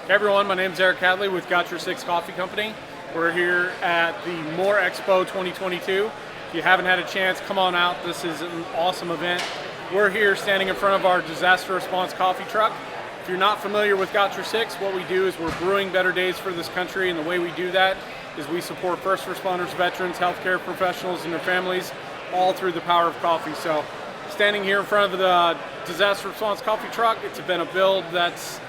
Hey everyone, my name is Eric Hadley with Got Your Six Coffee Company. We're here at the MOORE Expo 2022. If you haven't had a chance, come on out. This is an awesome event. We're here standing in front of our disaster response coffee truck. If you're not familiar with Got Your Six, what we do is we're brewing better days for this country, and the way we do that is we support first responders, veterans, healthcare professionals, and their families, all through the power of coffee. So, standing here in front of the disaster response coffee truck, it's been a build that's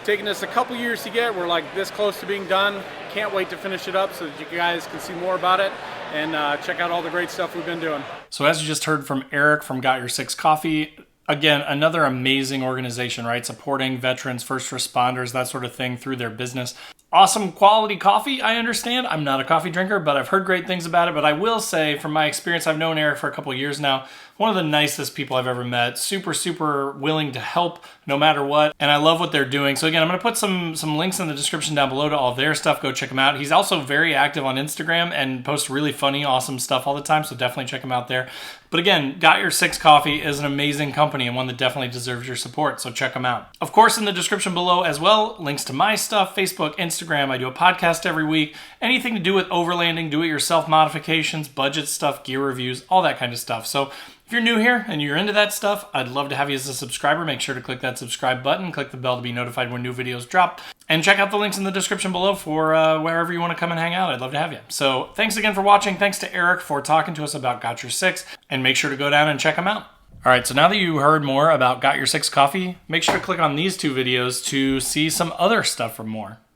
taken us a couple years to get. We're like this close to being done. Can't wait to finish it up so that you guys can see more about it and check out all the great stuff we've been doing. So as you just heard from Eric from Got Your Six Coffee, again, another amazing organization, right? Supporting veterans, first responders, that sort of thing through their business. Awesome quality coffee, I understand. I'm not a coffee drinker, but I've heard great things about it. But I will say, from my experience, I've known Eric for a couple of years now, one of the nicest people I've ever met. Super, super willing to help no matter what. And I love what they're doing. So again, I'm going to put some links in the description down below to all of their stuff. Go check them out. He's also very active on Instagram and posts really funny, awesome stuff all the time. So definitely check him out there. But again, Got Your Six Coffee is an amazing company and one that definitely deserves your support. So check them out. Of course, in the description below as well, links to my stuff, Facebook, Instagram. I do a podcast every week. Anything to do with overlanding, do-it-yourself modifications, budget stuff, gear reviews, all that kind of stuff. So if you're new here and you're into that stuff, I'd love to have you as a subscriber. Make sure to click that subscribe button, click the bell to be notified when new videos drop, and check out the links in the description below for wherever you want to come and hang out. I'd love to have you. So thanks again for watching. Thanks to Eric for talking to us about Got Your Six, and make sure to go down and check them out. All right, so now that you heard more about Got Your Six Coffee, make sure to click on these two videos to see some other stuff from MOORE.